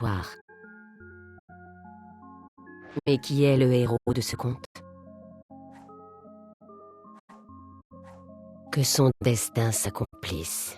histoire. Mais qui est le héros de ce conte? Que son destin s'accomplisse.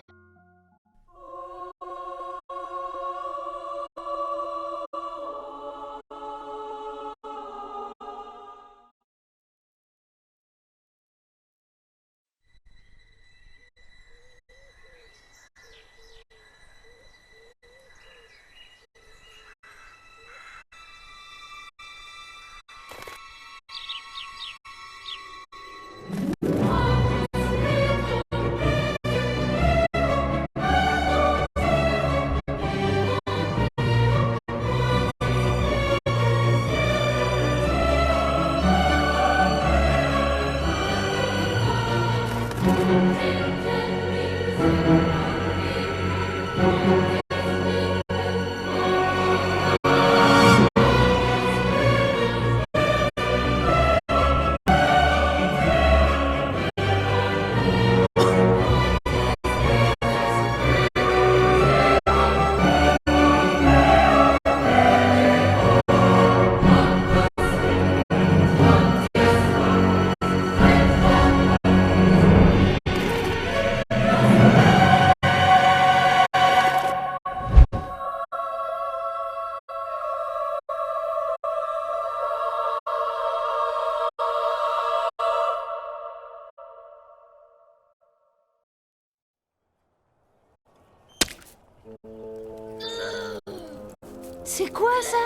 C'est quoi ça?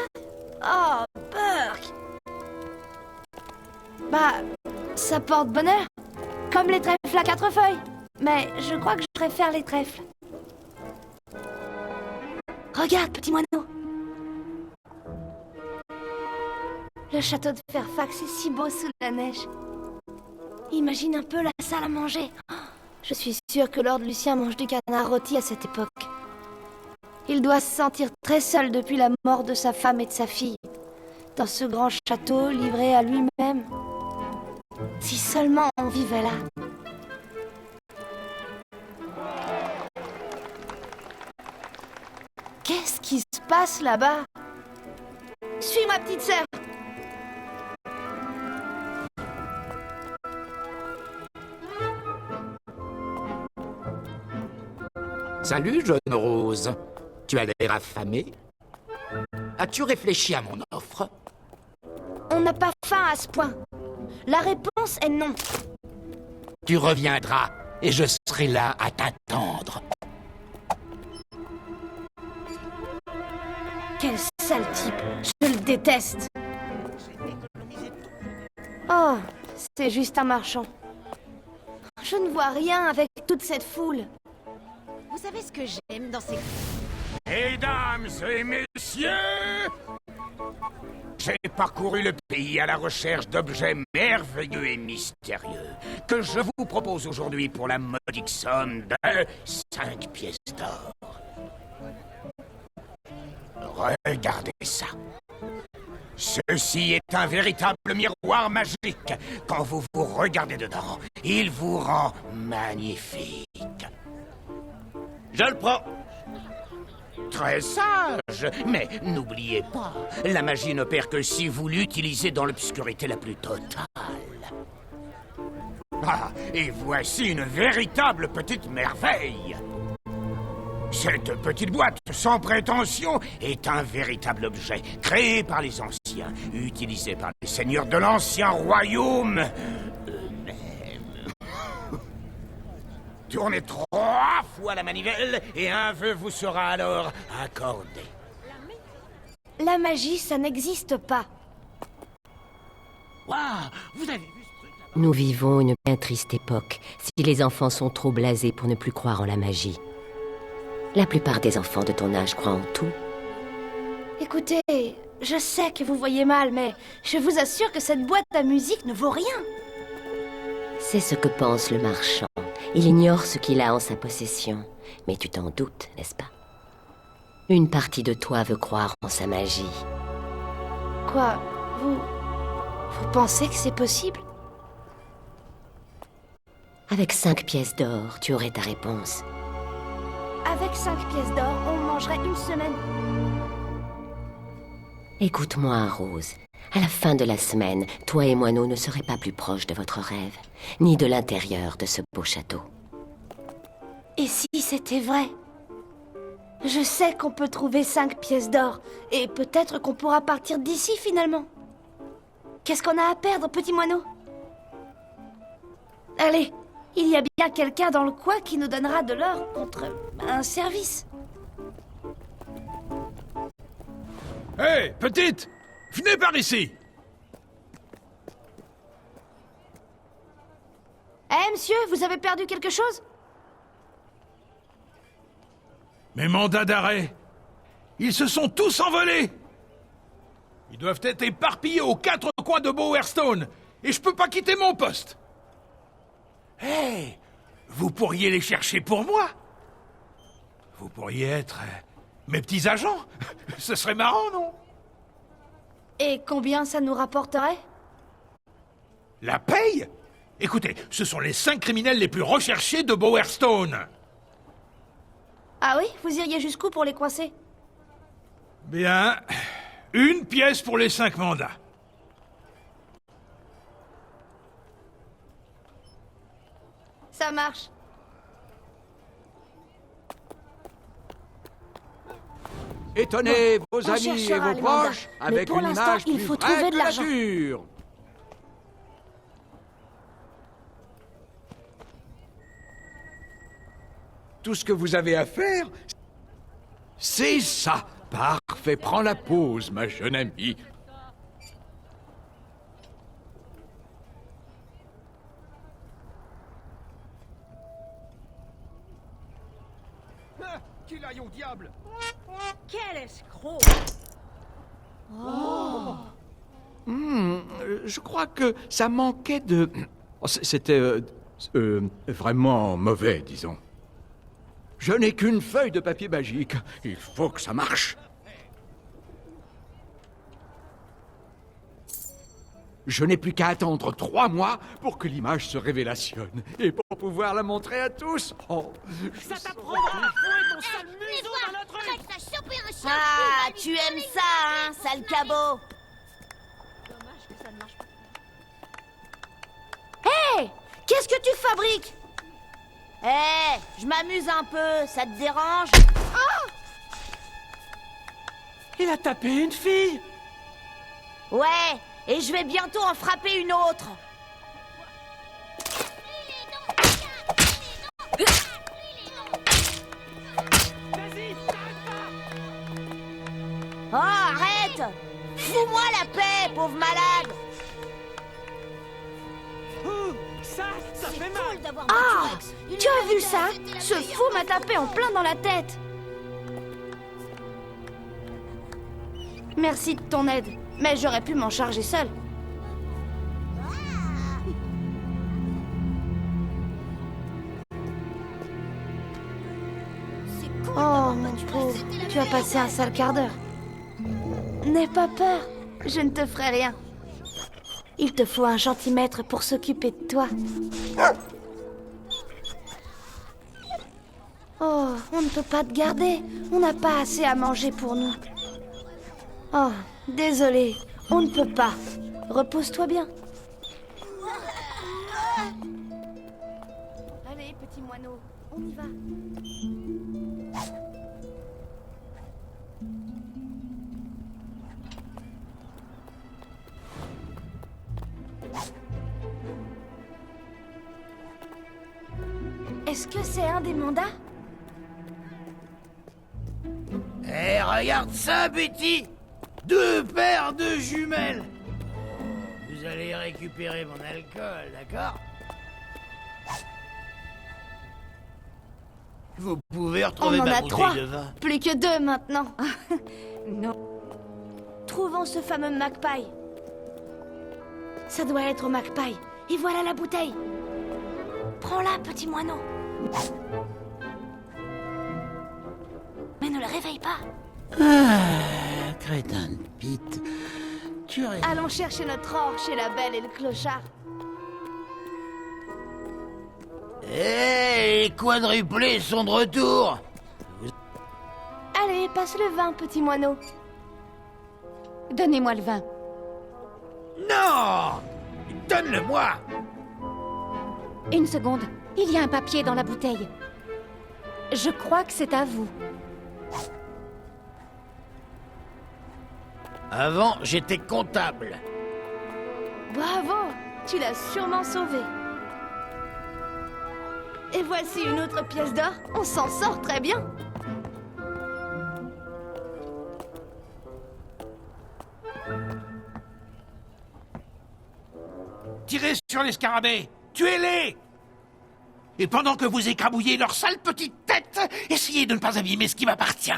Oh, Burk! Bah, ça porte bonheur. Comme les trèfles à 4 feuilles. Mais je crois que je préfère les trèfles. Regarde, petit moineau. Le château de Fairfax est si beau sous la neige. Imagine un peu la salle à manger. Je suis sûre que Lord Lucien mange du canard rôti à cette époque. Il doit se sentir très seul depuis la mort de sa femme et de sa fille. Dans ce grand château livré à lui-même. Si seulement on vivait là. Qu'est-ce qui se passe là-bas? Suis ma petite sœur. Salut, jeune rose. Tu as l'air affamée. As-tu réfléchi à mon offre? On n'a pas faim à ce point. La réponse est non. Tu reviendras et je serai là à t'attendre. Quel sale type. Je le déteste. Oh, c'est juste un marchand. Je ne vois rien avec toute cette foule. Vous savez ce que j'aime dans ces... Mesdames et messieurs, j'ai parcouru le pays à la recherche d'objets merveilleux et mystérieux que je vous propose aujourd'hui pour la modique somme de 5 pièces d'or. Regardez ça. Ceci est un véritable miroir magique. Quand vous vous regardez dedans, il vous rend magnifique. Je le prends. Très sage, mais n'oubliez pas, la magie n'opère que si vous l'utilisez dans l'obscurité la plus totale. Ah, et voici une véritable petite merveille. Cette petite boîte, sans prétention, est un véritable objet créé par les anciens, utilisé par les seigneurs de l'ancien royaume eux-mêmes. Tournez 3 fois la manivelle et un vœu vous sera alors accordé. La magie, ça n'existe pas. Waouh, vous avez vu ce truc là-bas? Nous vivons une bien triste époque si les enfants sont trop blasés pour ne plus croire en la magie. La plupart des enfants de ton âge croient en tout. Écoutez, je sais que vous voyez mal, mais je vous assure que cette boîte à musique ne vaut rien. C'est ce que pense le marchand. Il ignore ce qu'il a en sa possession. Mais tu t'en doutes, n'est-ce pas? Une partie de toi veut croire en sa magie. Quoi? Vous pensez que c'est possible? Avec 5 pièces d'or, tu aurais ta réponse. Avec 5 pièces d'or, on mangerait une semaine. Écoute-moi, Rose. À la fin de la semaine, toi et Moineau ne serez pas plus proches de votre rêve, ni de l'intérieur de ce beau château. Et si c'était vrai? Je sais qu'on peut trouver 5 pièces d'or, et peut-être qu'on pourra partir d'ici finalement. Qu'est-ce qu'on a à perdre, petit moineau? Allez, il y a bien quelqu'un dans le coin qui nous donnera de l'or contre un service. Hé, petite! Venez par ici! Eh, monsieur, vous avez perdu quelque chose? Mes mandats d'arrêt! Ils se sont tous envolés! Ils doivent être éparpillés aux 4 coins de Bowerstone, et je peux pas quitter mon poste! Hé! Vous pourriez les chercher pour moi? Vous pourriez être mes petits agents? Ce serait marrant, non? Et combien ça nous rapporterait? La paye? Écoutez, ce sont les 5 criminels les plus recherchés de Bowerstone. Ah oui? Vous iriez jusqu'où pour les coincer? Bien, 1 pièce pour les 5 mandats. Ça marche. Étonnez vos on amis et cherchera vos les mandats. proches Mais avec pour une l'instant, image il plus faut vraie trouver de que la l'argent. nature. Tout ce que vous avez à faire, c'est ça. Parfait, prends la pause, ma jeune amie. Qu'il aille au diable! Quel escroc! Je crois que ça manquait de... C'était vraiment mauvais, disons. Je n'ai qu'une feuille de papier magique. Il faut que ça marche. Je n'ai plus qu'à attendre 3 mois pour que l'image se révélationne et pour pouvoir la montrer à tous. Oh, Ça t'apprendra à fouer ton sale museau dans notre rue. Ah, tu aimes ça, hein, sale cabot! Dommage que ça ne marche pas. Hé! Qu'est-ce que tu fabriques? Je m'amuse un peu, ça te dérange? Il a tapé une fille. Ouais, et je vais bientôt en frapper une autre. Vas-y, t'arrêtes pas. Oh, arrête! Fous-moi la paix, pauvre malade! Ouh, ça fait mal. Ah! Tu as vu ça? Ce fou m'a tapé en plein dans la tête. Merci de ton aide, mais j'aurais pu m'en charger seule. Oh, mon pauvre, tu as passé un sale quart d'heure. N'aie pas peur, je ne te ferai rien. Il te faut un gentil maître pour s'occuper de toi. Oh, on ne peut pas te garder. On n'a pas assez à manger pour nous. Oh, désolé, on ne peut pas. Repose-toi bien. Allez, petit moineau, on y va. Est-ce que c'est un des mandats? Eh, regarde ça, Betty! 2 paires de jumelles! Vous allez récupérer mon alcool, d'accord? Vous pouvez On retrouver en ma a bouteille 3, de vin. plus que 2 maintenant. Non. Trouvons ce fameux Magpie. Ça doit être au Magpie. Et voilà la bouteille. Prends-la, petit moineau. Mais ne le réveille pas. Ah, crétin de Pete. Tu aurais... Allons chercher notre or chez la belle et le clochard. Eh, les quadruplés sont de retour! Allez, passe le vin, petit moineau. Donnez-moi le vin. Non! Donne-le-moi! Une seconde. Il y a un papier dans la bouteille. Je crois que c'est à vous. Avant, j'étais comptable. Bravo! Tu l'as sûrement sauvé. Et voici une autre pièce d'or. On s'en sort très bien. Tirez sur les scarabées! Tuez-les! Et pendant que vous écrabouillez leurs sales petites têtes, essayez de ne pas abîmer ce qui m'appartient.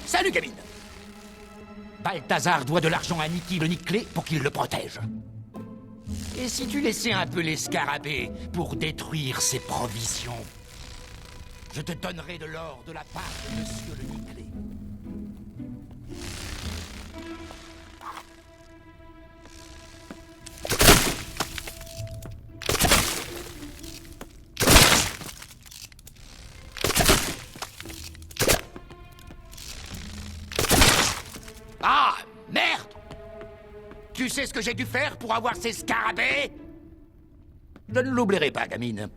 Salut, gamine! Balthazar doit de l'argent à Nicky le Nicklé pour qu'il le protège. Et si tu laissais un peu les scarabées pour détruire ses provisions, je te donnerai de l'or de la part de Monsieur le Nicklé. Ah, merde! Tu sais ce que j'ai dû faire pour avoir ces scarabées? Je ne l'oublierai pas, gamine.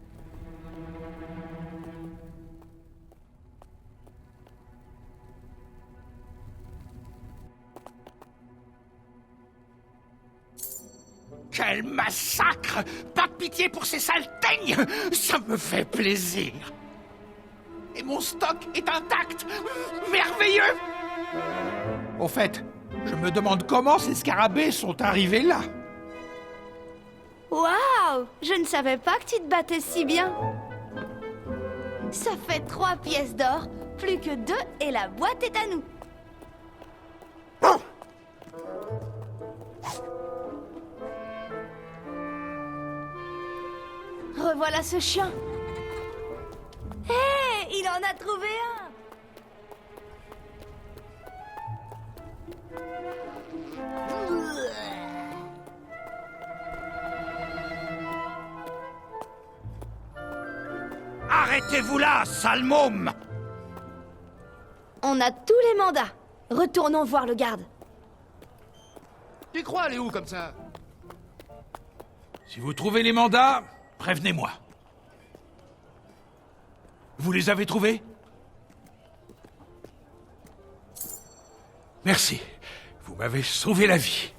Quel massacre! Pas de pitié pour ces sales teignes! Ça me fait plaisir! Et mon stock est intact! Merveilleux! Au fait, je me demande comment ces scarabées sont arrivés là. Waouh! Je ne savais pas que tu te battais si bien. Ça fait 3 pièces d'or, plus que 2 et la boîte est à nous. Revoilà ce chien. Hé, il en a trouvé un. Arrêtez-vous là, sale môme! On a tous les mandats. Retournons voir le garde. Tu crois aller où comme ça? Si vous trouvez les mandats, prévenez-moi. Vous les avez trouvés? Merci. Vous m'avez sauvé la vie.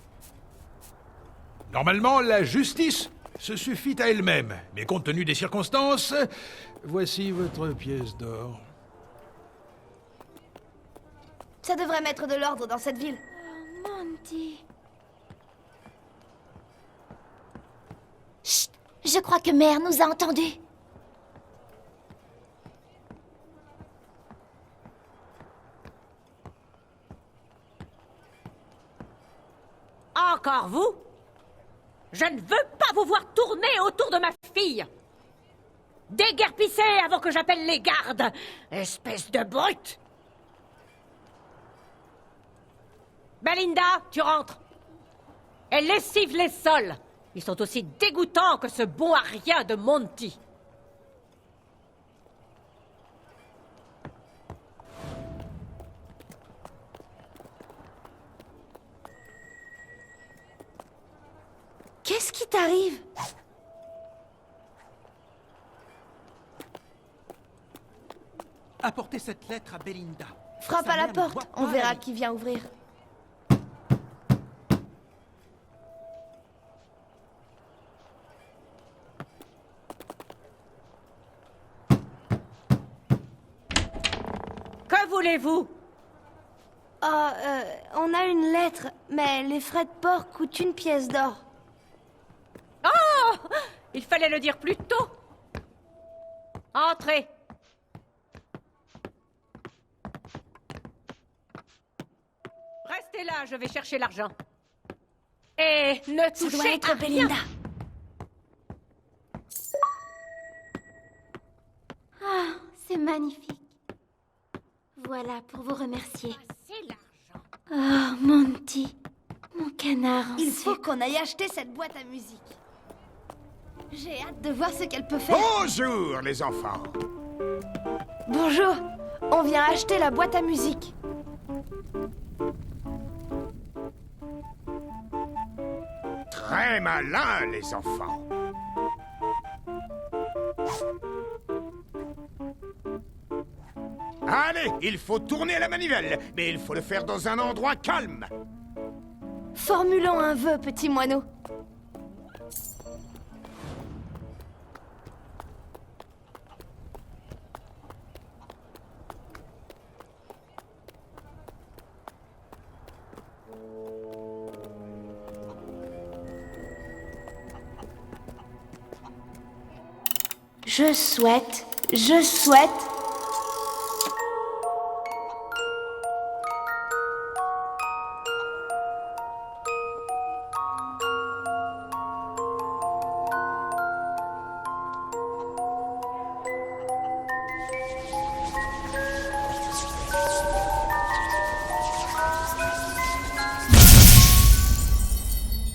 Normalement, la justice se suffit à elle-même. Mais compte tenu des circonstances, voici votre pièce d'or. Ça devrait mettre de l'ordre dans cette ville. Oh, Monty. Chut! Je crois que Mère nous a entendus. Encore vous? Je ne veux pas vous voir tourner autour de ma fille. Déguerpissez avant que j'appelle les gardes, espèce de brute. Belinda, tu rentres. Elle lessive les sols. Ils sont aussi dégoûtants que ce bon à rien de Monty. Qu'est-ce qui t'arrive? Apportez cette lettre à Belinda. Frappe Sa à la mère ne porte. doit On pas verra aller. qui vient ouvrir. Que voulez-vous? On a une lettre, mais les frais de port coûtent 1 pièce d'or. Oh! Il fallait le dire plus tôt. Entrez. Restez là, je vais chercher l'argent. Et ne Ça touchez doit être à rien. Belinda. Ah, c'est magnifique. Voilà pour vous remercier. C'est l'argent. Oh, Monty. Mon canard en Il faut sucre. qu'on aille acheter cette boîte à musique. J'ai hâte de voir ce qu'elle peut faire. Bonjour, les enfants. Bonjour. On vient acheter la boîte à musique. Très malin, les enfants. Allez, il faut tourner la manivelle, mais il faut le faire dans un endroit calme. Formulons un vœu, petit moineau. Je souhaite...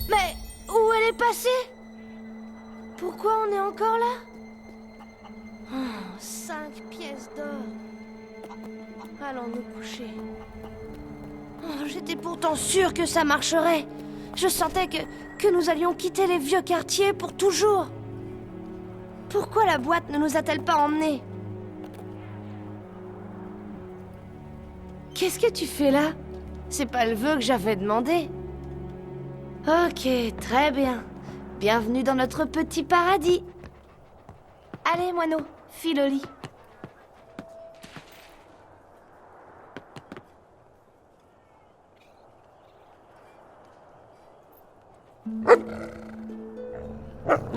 Mais où elle est passée? Pourquoi on est encore là? 5 pièces d'or. Allons nous coucher. Oh, j'étais pourtant sûre que ça marcherait. Je sentais que nous allions quitter les vieux quartiers pour toujours. Pourquoi la boîte ne nous a-t-elle pas emmenés? Qu'est-ce que tu fais là? C'est pas le vœu que j'avais demandé. Ok, très bien. Bienvenue dans notre petit paradis. Allez, moineau, file au lit.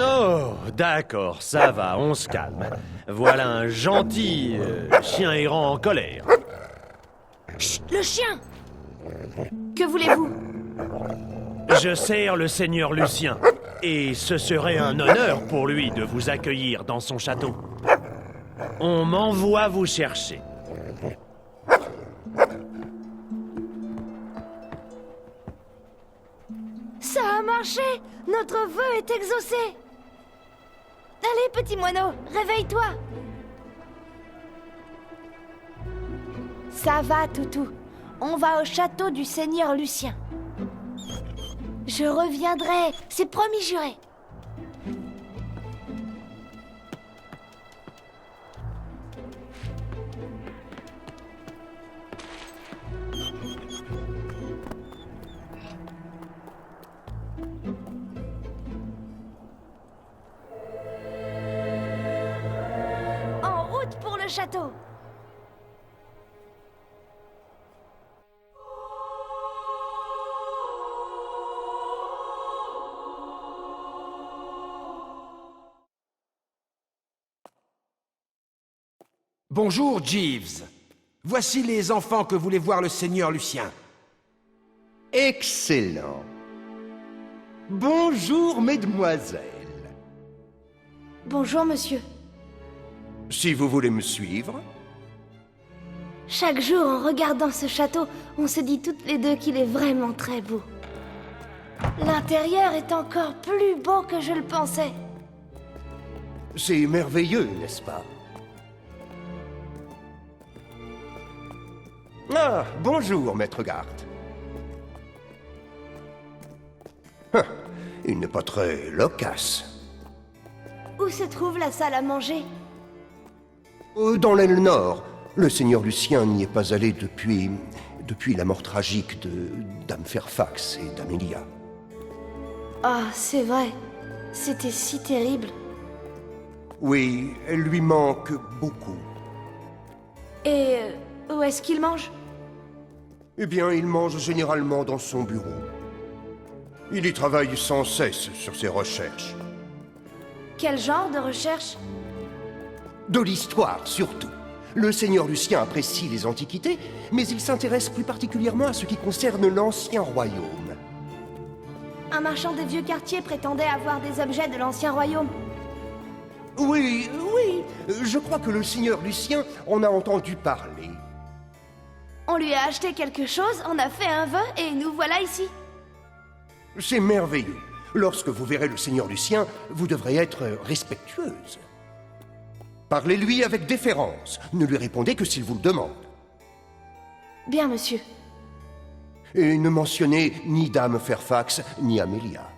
Oh, d'accord, ça va, on se calme. Voilà un gentil chien errant en colère. Chut, le chien! Que voulez-vous? Je sers le seigneur Lucien, et ce serait un honneur pour lui de vous accueillir dans son château. On m'envoie vous chercher. Ça a marché! Notre vœu est exaucé! Allez, petit moineau, réveille-toi! Ça va, toutou. On va au château du seigneur Lucien. Je reviendrai, c'est promis juré. En route pour le château. Bonjour, Jeeves. Voici les enfants que voulait voir le seigneur Lucien. Excellent. Bonjour, mesdemoiselles. Bonjour, monsieur. Si vous voulez me suivre. Chaque jour, en regardant ce château, on se dit toutes les deux qu'il est vraiment très beau. L'intérieur est encore plus beau que je le pensais. C'est merveilleux, n'est-ce pas? Ah, bonjour, maître Gart. Ah, il n'est pas très loquace. Où se trouve la salle à manger? Dans l'aile nord. Le seigneur Lucien n'y est pas allé depuis la mort tragique de Dame Fairfax et d'Amelia. Ah, c'est vrai. C'était si terrible. Oui, elle lui manque beaucoup. Et où est-ce qu'il mange? Eh bien, il mange généralement dans son bureau. Il y travaille sans cesse sur ses recherches. Quel genre de recherche? De l'histoire, surtout. Le seigneur Lucien apprécie les antiquités, mais il s'intéresse plus particulièrement à ce qui concerne l'ancien royaume. Un marchand des vieux quartiers prétendait avoir des objets de l'ancien royaume. Oui, je crois que le seigneur Lucien en a entendu parler. On lui a acheté quelque chose, on a fait un vœu et nous voilà ici. C'est merveilleux. Lorsque vous verrez le Seigneur Lucien, vous devrez être respectueuse. Parlez-lui avec déférence. Ne lui répondez que s'il vous le demande. Bien, monsieur. Et ne mentionnez ni Dame Fairfax, ni Amelia.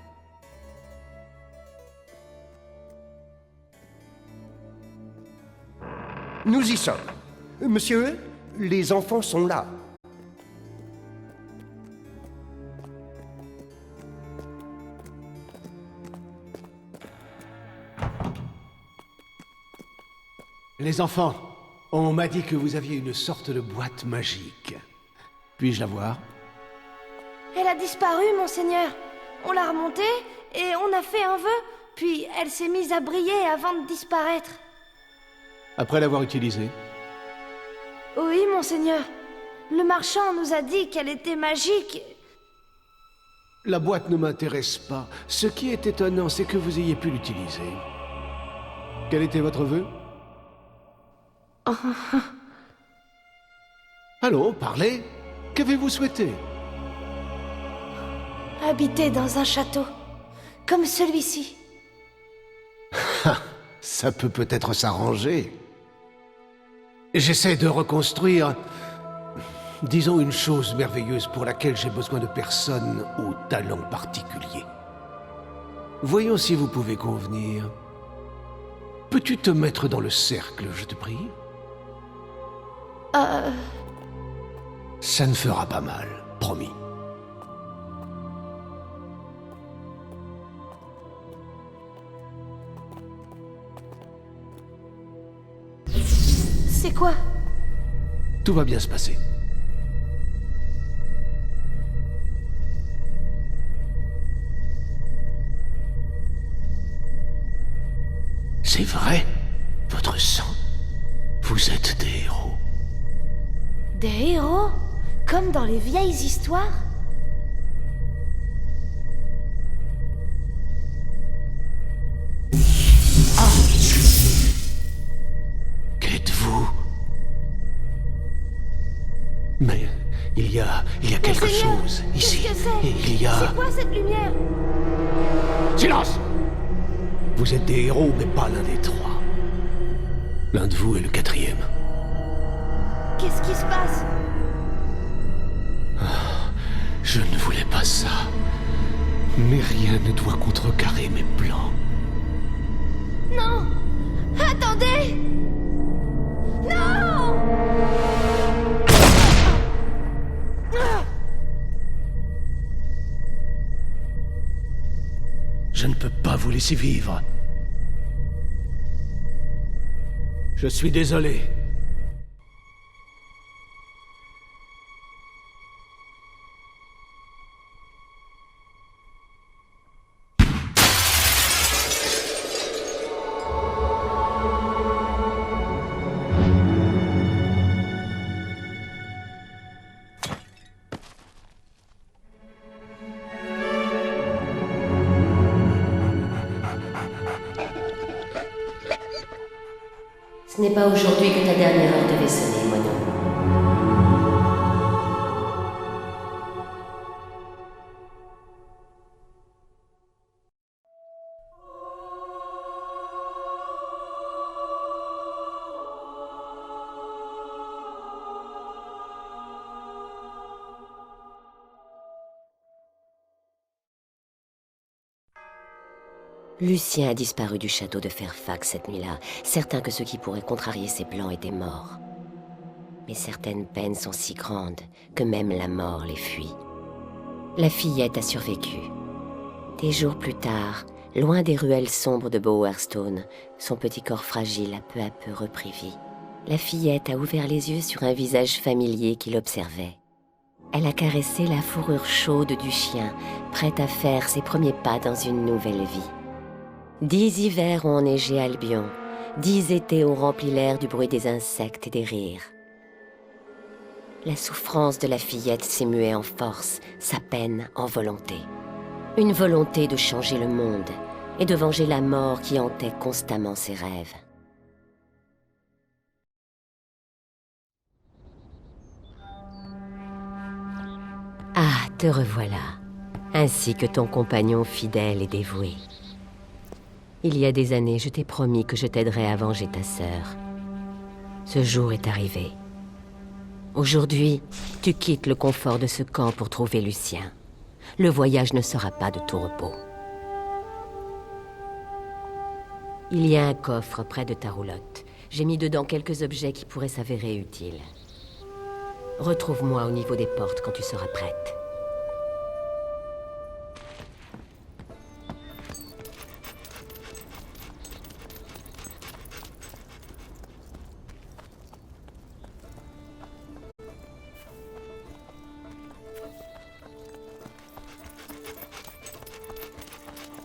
Nous y sommes. Monsieur, les enfants sont là. Les enfants, on m'a dit que vous aviez une sorte de boîte magique. Puis-je la voir? Elle a disparu, monseigneur. On l'a remontée et on a fait un vœu, puis elle s'est mise à briller avant de disparaître. Après l'avoir utilisée? Oui, monseigneur. Le marchand nous a dit qu'elle était magique. La boîte ne m'intéresse pas. Ce qui est étonnant, c'est que vous ayez pu l'utiliser. Quel était votre vœu? Allons, parlez. Qu'avez-vous souhaité? Habiter dans un château, comme celui-ci. Ça peut peut-être s'arranger. J'essaie de reconstruire, disons, une chose merveilleuse pour laquelle j'ai besoin de personnes au talent particulier. Voyons si vous pouvez convenir. Peux-tu te mettre dans le cercle, je te prie? Ça ne fera pas mal, promis. C'est quoi? Tout va bien se passer. C'est vrai, votre sang. Vous êtes des héros. Des héros? Comme dans les vieilles histoires? Qu'êtes-vous? Mais il y a quelque chose ici. Qu'est-ce que c'est? Il y a... C'est quoi cette lumière? Silence! Vous êtes des héros, mais pas l'un des trois. L'un de vous est le quatrième. Qu'est-ce qui se passe? Je ne voulais pas ça. Mais rien ne doit contrecarrer mes plans. Non! Attendez! Non! Je ne peux pas vous laisser vivre. Je suis désolé. Ce n'est pas aujourd'hui que ta dernière heure devait sonner, Mono. Lucien a disparu du château de Fairfax cette nuit-là, certain que ceux qui pourraient contrarier ses plans étaient morts. Mais certaines peines sont si grandes que même la mort les fuit. La fillette a survécu. Des jours plus tard, loin des ruelles sombres de Bowerstone, son petit corps fragile a peu à peu repris vie. La fillette a ouvert les yeux sur un visage familier qui l'observait. Elle a caressé la fourrure chaude du chien, prête à faire ses premiers pas dans une nouvelle vie. 10 hivers ont enneigé Albion, 10 étés ont rempli l'air du bruit des insectes et des rires. La souffrance de la fillette s'est muée en force, sa peine en volonté. Une volonté de changer le monde et de venger la mort qui hantait constamment ses rêves. Ah, te revoilà. ainsi que ton compagnon fidèle et dévoué. Il y a des années, je t'ai promis que je t'aiderais à venger ta sœur. Ce jour est arrivé. Aujourd'hui, tu quittes le confort de ce camp pour trouver Lucien. Le voyage ne sera pas de tout repos. Il y a un coffre près de ta roulotte. J'ai mis dedans quelques objets qui pourraient s'avérer utiles. Retrouve-moi au niveau des portes quand tu seras prête.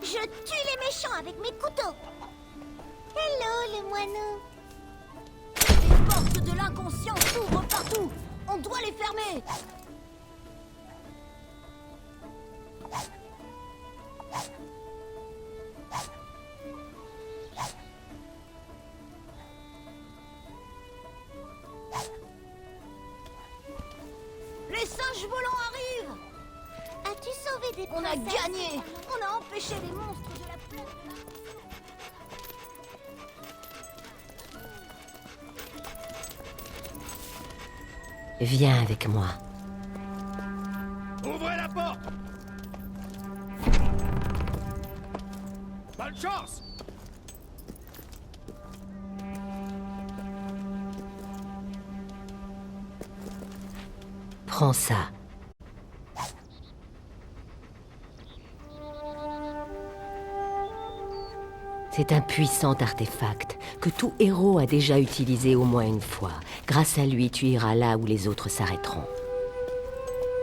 Je tue les méchants avec mes couteaux. Hello, le moineau. Les portes de l'inconscient s'ouvrent partout. On doit les fermer. Les singes volants arrivent. As-tu sauvé des On a princesses? gagné. On a empêché les monstres de la plaine. Viens avec moi. Ouvrez la porte! Bonne chance! Prends ça. C'est un puissant artefact que tout héros a déjà utilisé au moins une fois. Grâce à lui, tu iras là où les autres s'arrêteront.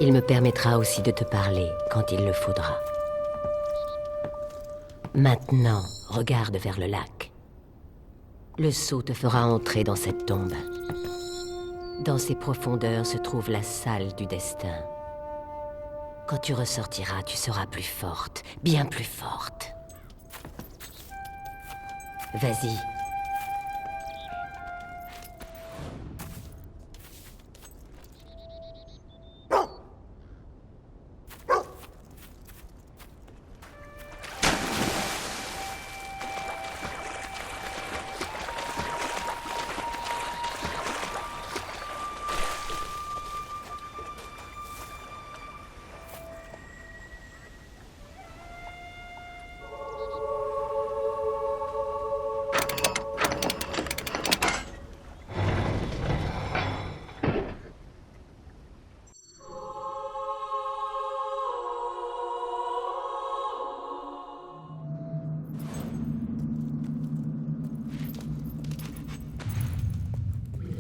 Il me permettra aussi de te parler quand il le faudra. Maintenant, regarde vers le lac. Le sceau te fera entrer dans cette tombe. Dans ses profondeurs se trouve la salle du destin. Quand tu ressortiras, tu seras plus forte, bien plus forte. Vas-y.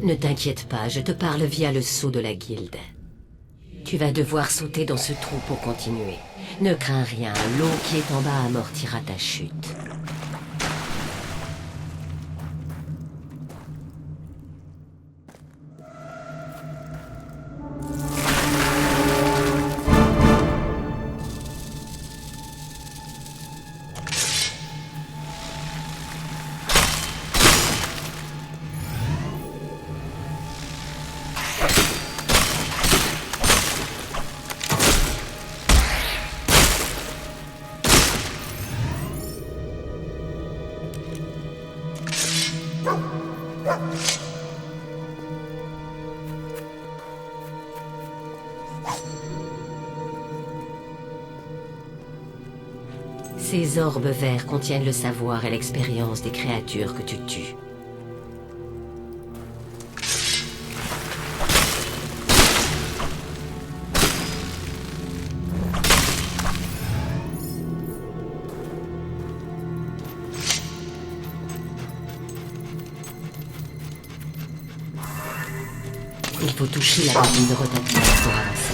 Ne t'inquiète pas, je te parle via le sceau de la guilde. Tu vas devoir sauter dans ce trou pour continuer. Ne crains rien, l'eau qui est en bas amortira ta chute. Ces orbes verts contiennent le savoir et l'expérience des créatures que tu tues. Il faut toucher la bobine rotative pour avancer.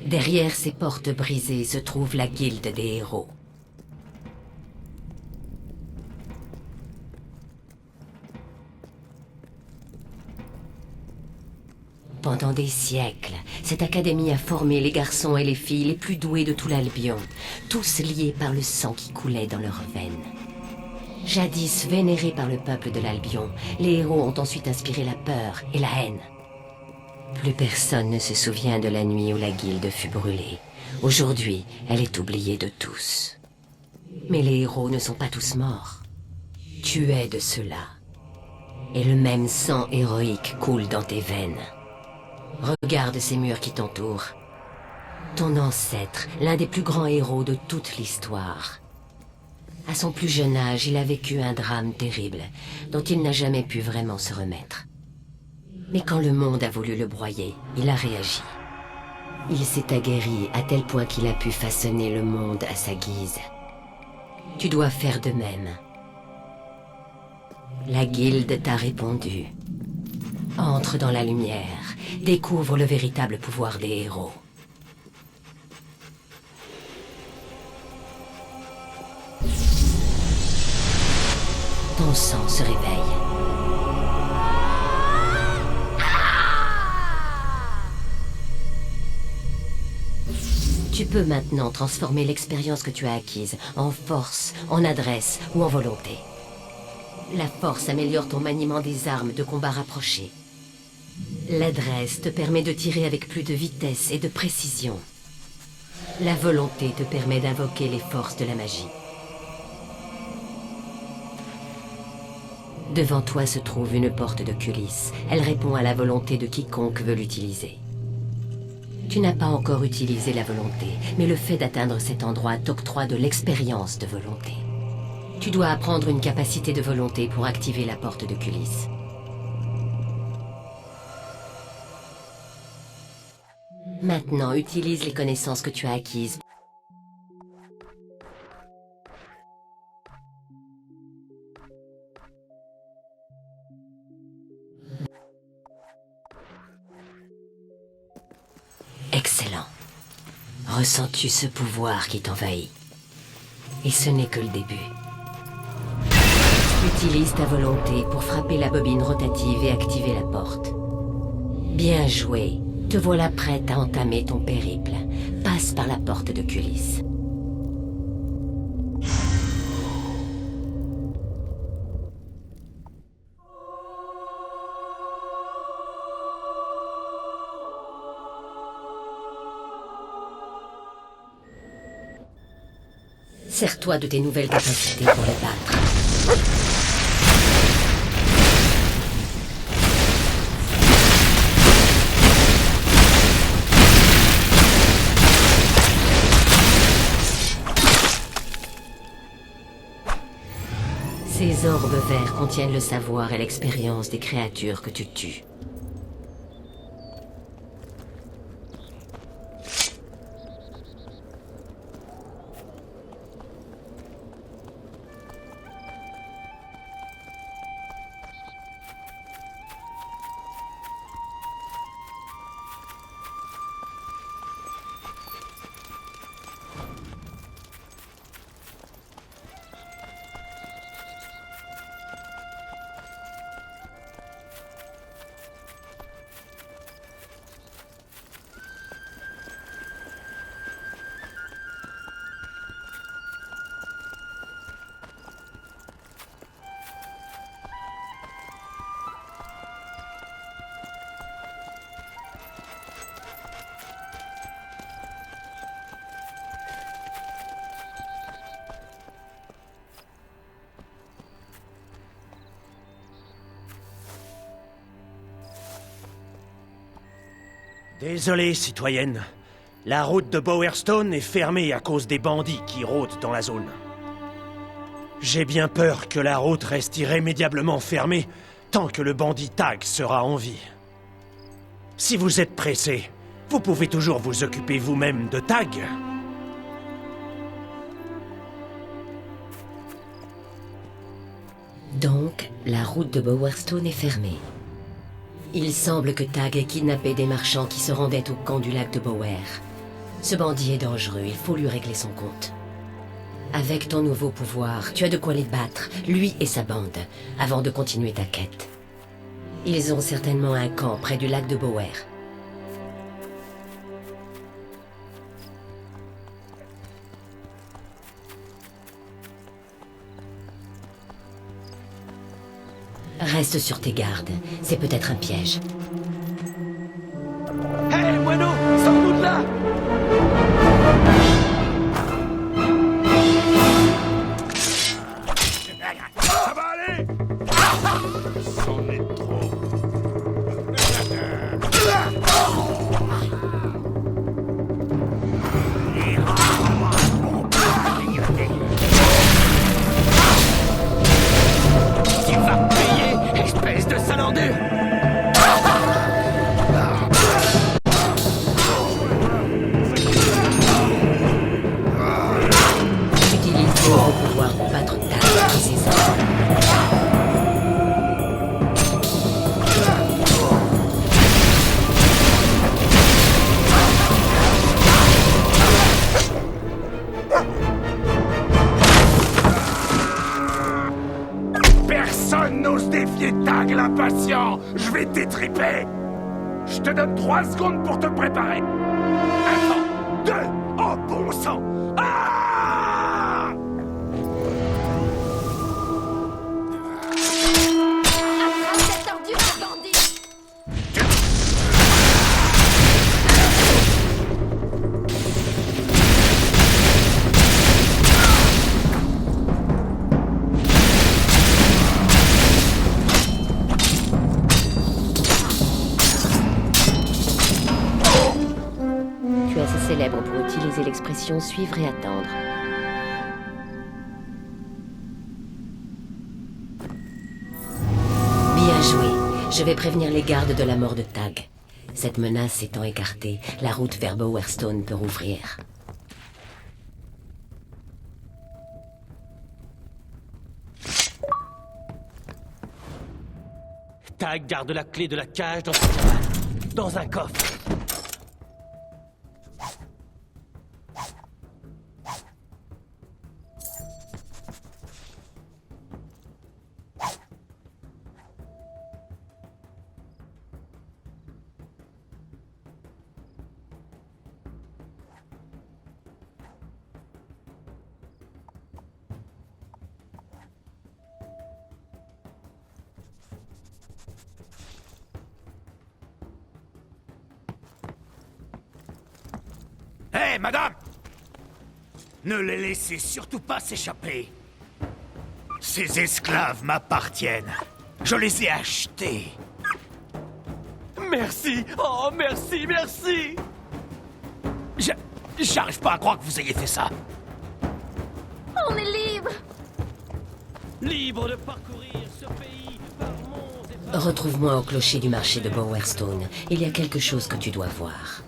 Derrière ces portes brisées se trouve la guilde des héros. Pendant des siècles, cette académie a formé les garçons et les filles les plus doués de tout l'Albion, tous liés par le sang qui coulait dans leurs veines. Jadis vénérés par le peuple de l'Albion, les héros ont ensuite inspiré la peur et la haine. Plus personne ne se souvient de la nuit où la guilde fut brûlée. Aujourd'hui, elle est oubliée de tous. Mais les héros ne sont pas tous morts. Tu es de ceux-là. Et le même sang héroïque coule dans tes veines. Regarde ces murs qui t'entourent. Ton ancêtre, l'un des plus grands héros de toute l'histoire. À son plus jeune âge, il a vécu un drame terrible, dont il n'a jamais pu vraiment se remettre. Mais quand le monde a voulu le broyer, il a réagi. Il s'est aguerri à tel point qu'il a pu façonner le monde à sa guise. Tu dois faire de même. La guilde t'a répondu. Entre dans la lumière, découvre le véritable pouvoir des héros. Ton sang se réveille. Tu peux maintenant transformer l'expérience que tu as acquise en force, en adresse ou en volonté. La force améliore ton maniement des armes de combat rapprochées. L'adresse te permet de tirer avec plus de vitesse et de précision. La volonté te permet d'invoquer les forces de la magie. Devant toi se trouve une porte de culisse. Elle répond à la volonté de quiconque veut l'utiliser. Tu n'as pas encore utilisé la volonté, mais le fait d'atteindre cet endroit t'octroie de l'expérience de volonté. Tu dois apprendre une capacité de volonté pour activer la porte de culisse. Maintenant, utilise les connaissances que tu as acquises. Excellent. Ressens-tu ce pouvoir qui t'envahit? Et ce n'est que le début. Utilise ta volonté pour frapper la bobine rotative et activer la porte. Bien joué. Te voilà prête à entamer ton périple. Passe par la porte de culisse. Sers-toi de tes nouvelles capacités pour les battre. Ces orbes verts contiennent le savoir et l'expérience des créatures que tu tues. Désolé, citoyenne. La route de Bowerstone est fermée à cause des bandits qui rôdent dans la zone. J'ai bien peur que la route reste irrémédiablement fermée tant que le bandit Tag sera en vie. Si vous êtes pressé, vous pouvez toujours vous occuper vous-même de Tag. Donc, la route de Bowerstone est fermée. Il semble que Tag ait kidnappé des marchands qui se rendaient au camp du lac de Bower. Ce bandit est dangereux, il faut lui régler son compte. Avec ton nouveau pouvoir, tu as de quoi les battre, lui et sa bande, avant de continuer ta quête. Ils ont certainement un camp près du lac de Bower. Reste sur tes gardes, c'est peut-être un piège. Hé, moineau, sors-nous de là! Ça va aller! C'en est trop. Tu vas payer, espèce de salandure! Utilise ton nouveau pouvoir pour battre Tag et ses hommes. Personne n'ose défier Tag l'impatient. Je vais t'étriper. Je te donne 3 secondes pour te préparer. 1, 2, oh bon sang! Ah! Attrape cette ordure de bandit! Tu es assez célèbre pour utiliser l'expression suivre et attendre. Bien joué. Je vais prévenir les gardes de la mort de Tag. Cette menace étant écartée, la route vers Bowerstone peut rouvrir. Tag garde la clé de la cage dans sa cabane, dans un coffre. Hé, madame! Ne les laissez surtout pas s'échapper. Ces esclaves m'appartiennent. Je les ai achetés. Merci! Oh, merci, merci! J'arrive pas à croire que vous ayez fait ça. On est libre! Libre de parcourir ce pays par monts et par... Retrouve-moi au clocher du marché de Bowerstone. Il y a quelque chose que tu dois voir.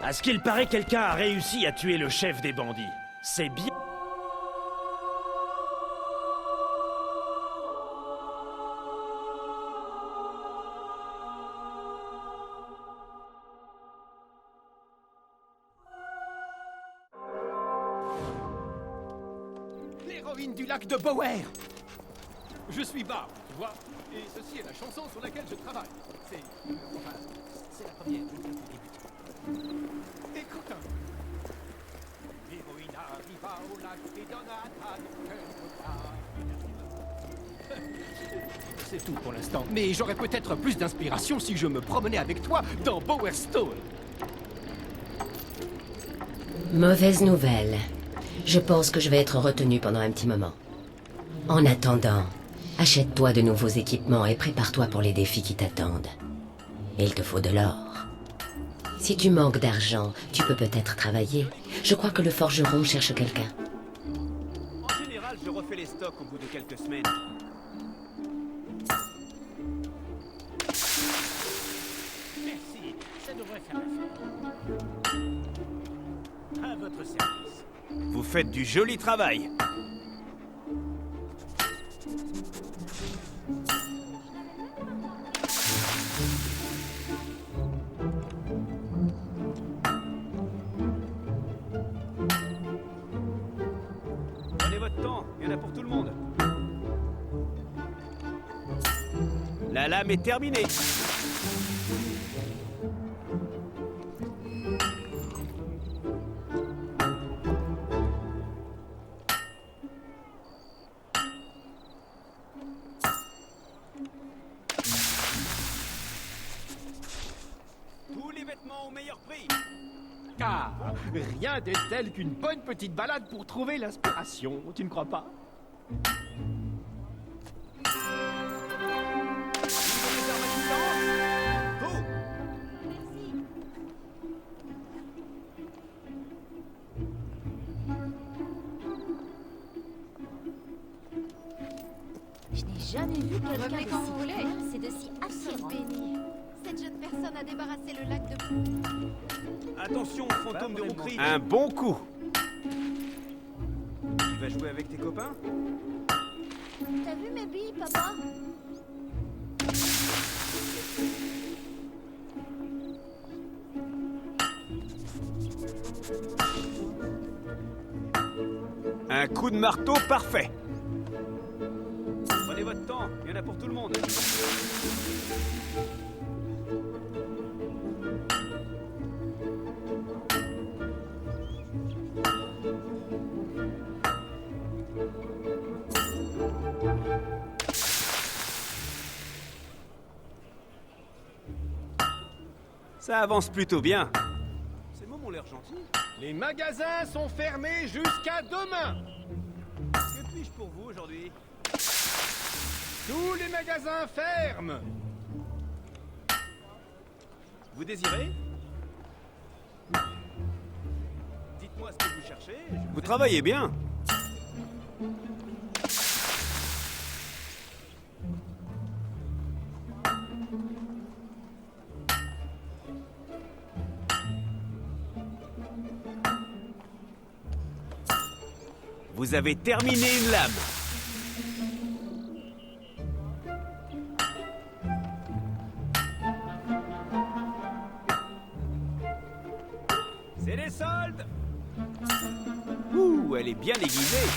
À ce qu'il paraît, quelqu'un a réussi à tuer le chef des bandits. C'est bien... L'héroïne du lac de Bower. Je suis Barb, tu vois, et ceci est la chanson sur laquelle je travaille. C'est la première, Écoute un peu. L'héroïne arriva au lac et donna à Tag quelques C'est tout pour l'instant. Mais j'aurais peut-être plus d'inspiration si je me promenais avec toi dans Bowerstone. Mauvaise nouvelle. Je pense que je vais être retenu pendant un petit moment. En attendant, achète-toi de nouveaux équipements et prépare-toi pour les défis qui t'attendent. Il te faut de l'or. Si tu manques d'argent, tu peux peut-être travailler. Je crois que le forgeron cherche quelqu'un. En général, je refais les stocks au bout de quelques semaines. Merci, ça devrait faire l'affaire. À votre service. Vous faites du joli travail. Prenez votre temps, il y en a pour tout le monde. La lame est terminée. Tous les vêtements au meilleur prix. Ah, rien de tel qu'une bonne petite balade pour trouver l'inspiration, tu ne crois pas? Je n'ai jamais vu quelqu'un Revenez quand vous voulez. c'est de si attirant. Béni. Cette jeune personne a débarrassé le lac de... Attention, fantôme de Roukri. Un bon coup. Tu vas jouer avec tes copains? T'as vu mes billes, papa? Un coup de marteau parfait. Prenez votre temps, il y en a pour tout le monde. Ça avance plutôt bien. Ces mômes ont l'air gentils. Les magasins sont fermés jusqu'à demain. Que puis-je pour vous aujourd'hui? Tous les magasins ferment. Vous désirez? Dites-moi ce que vous cherchez. Vous travaillez bien. Vous avez terminé une lame. C'est les soldes. Ouh, elle est bien aiguisée.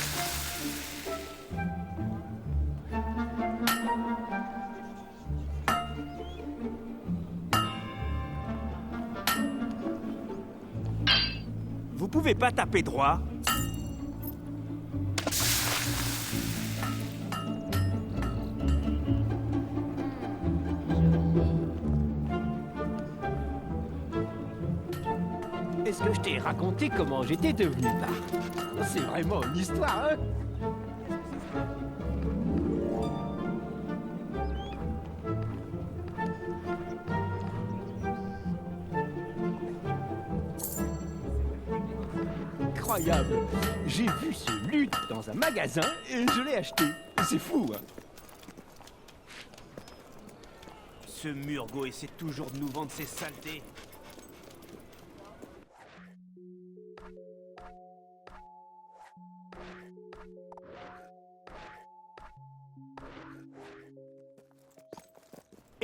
Vous pouvez pas taper droit? Est-ce que je t'ai raconté comment j'étais devenu parc? C'est vraiment une histoire, hein? Incroyable! J'ai vu ce luth dans un magasin et je l'ai acheté. C'est fou, hein? Ce Murgo essaie toujours de nous vendre ses saletés.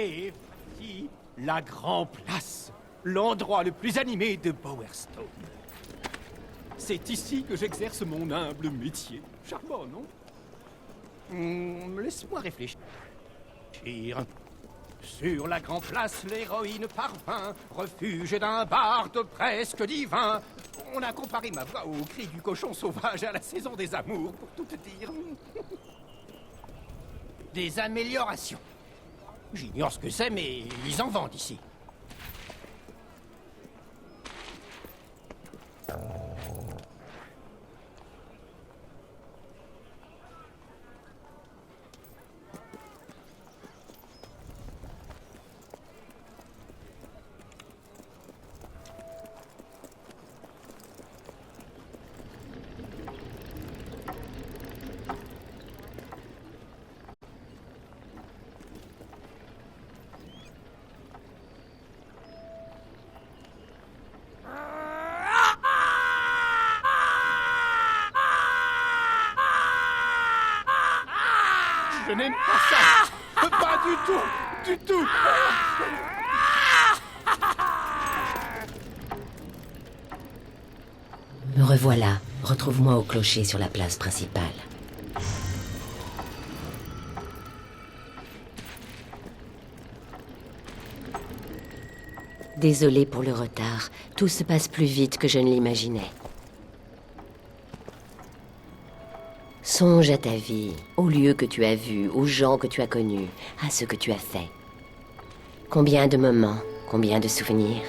Et voici la Grand Place, l'endroit le plus animé de Bowerstone. C'est ici que j'exerce mon humble métier. Charmant, non? Laisse-moi réfléchir. Sur la Grand Place, l'héroïne parvint, refuge d'un barde presque divin. On a comparé ma voix au cri du cochon sauvage à la saison des amours, pour tout te dire. Des améliorations. J'ignore ce que c'est, mais ils en vendent ici. Je n'aime pas ça. Pas du tout. Du tout. Me revoilà. Retrouve-moi au clocher sur la place principale. Désolé pour le retard. Tout se passe plus vite que je ne l'imaginais. Songe à ta vie, aux lieux que tu as vus, aux gens que tu as connus, à ce que tu as fait. Combien de moments, combien de souvenirs.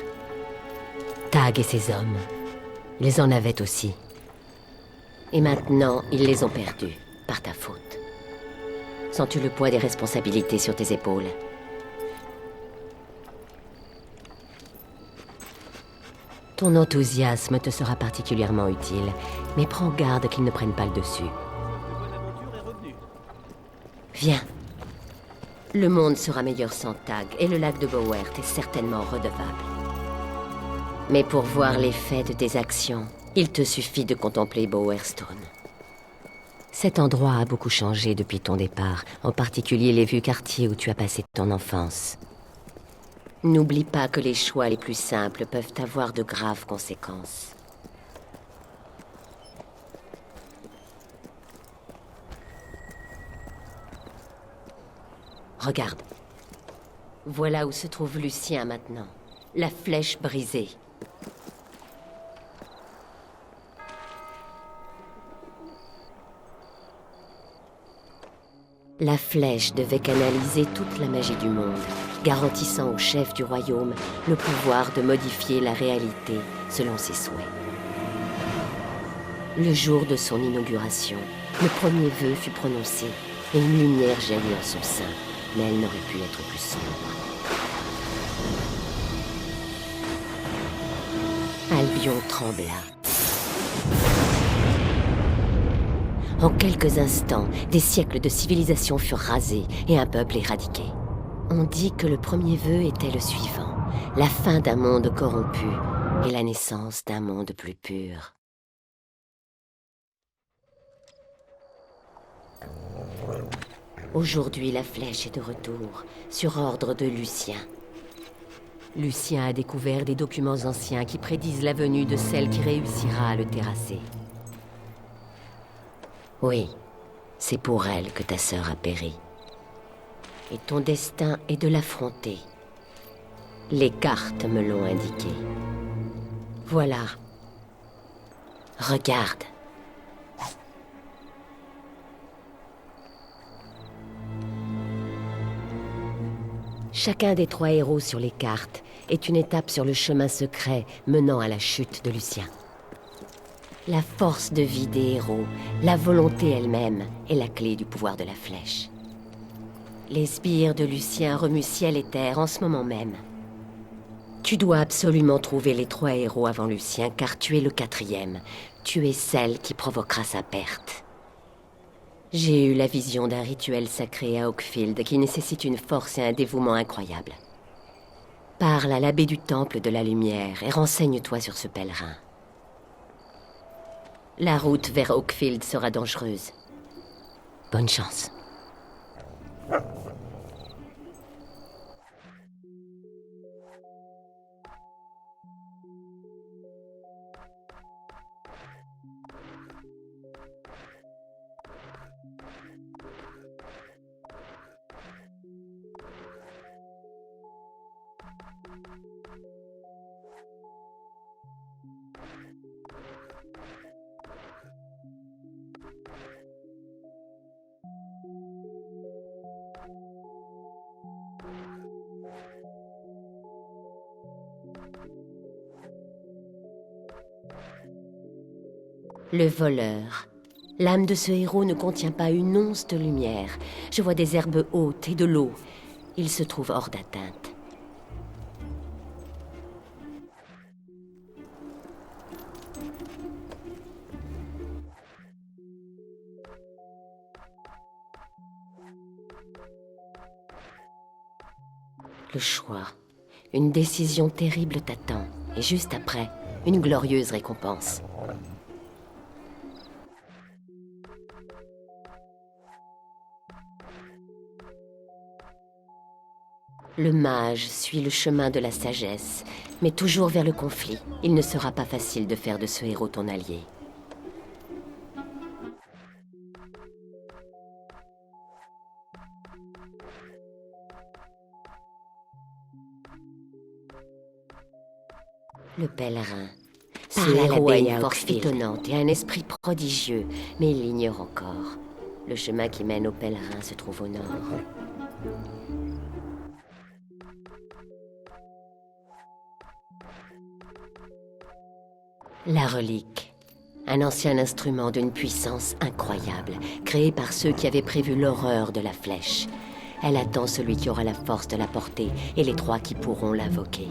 Tag et ses hommes, ils en avaient aussi. Et maintenant, ils les ont perdus, par ta faute. Sens-tu le poids des responsabilités sur tes épaules? Ton enthousiasme te sera particulièrement utile, mais prends garde qu'il ne prenne pas le dessus. Viens. Le monde sera meilleur sans Tag, et le lac de Bowert est certainement redevable. Mais pour voir l'effet de tes actions, il te suffit de contempler Bowerstone. Cet endroit a beaucoup changé depuis ton départ, en particulier les vieux quartiers où tu as passé ton enfance. N'oublie pas que les choix les plus simples peuvent avoir de graves conséquences. Regarde. Voilà où se trouve Lucien maintenant. La flèche brisée. La flèche devait canaliser toute la magie du monde, garantissant au chef du royaume le pouvoir de modifier la réalité selon ses souhaits. Le jour de son inauguration, le premier vœu fut prononcé et une lumière jaillit en son sein, mais elle n'aurait pu être plus sombre. Albion trembla. En quelques instants, des siècles de civilisation furent rasés et un peuple éradiqué. On dit que le premier vœu était le suivant, la fin d'un monde corrompu et la naissance d'un monde plus pur. Aujourd'hui, la flèche est de retour, sur ordre de Lucien. Lucien a découvert des documents anciens qui prédisent la venue de celle qui réussira à le terrasser. Oui, c'est pour elle que ta sœur a péri. Et ton destin est de l'affronter. Les cartes me l'ont indiqué. Voilà. Regarde. Chacun des 3 héros sur les cartes est une étape sur le chemin secret menant à la chute de Lucien. La force de vie des héros, la volonté elle-même, est la clé du pouvoir de la flèche. Les sbires de Lucien remuent ciel et terre en ce moment même. Tu dois absolument trouver les 3 héros avant Lucien, car tu es le 4e. Tu es celle qui provoquera sa perte. J'ai eu la vision d'un rituel sacré à Oakfield qui nécessite une force et un dévouement incroyables. Parle à l'abbé du Temple de la Lumière et renseigne-toi sur ce pèlerin. La route vers Oakfield sera dangereuse. Bonne chance. Le voleur. L'âme de ce héros ne contient pas une once de lumière. Je vois des herbes hautes et de l'eau. Il se trouve hors d'atteinte. Le choix. Une décision terrible t'attend. Et juste après, une glorieuse récompense. Le mage suit le chemin de la sagesse, mais toujours vers le conflit. Il ne sera pas facile de faire de ce héros ton allié. Le pèlerin. Ce héros a une force étonnante et un esprit prodigieux, mais il l'ignore encore. Le chemin qui mène au pèlerin se trouve au nord. La relique. Un ancien instrument d'une puissance incroyable, créé par ceux qui avaient prévu l'horreur de la flèche. Elle attend celui qui aura la force de la porter et les 3 qui pourront l'invoquer.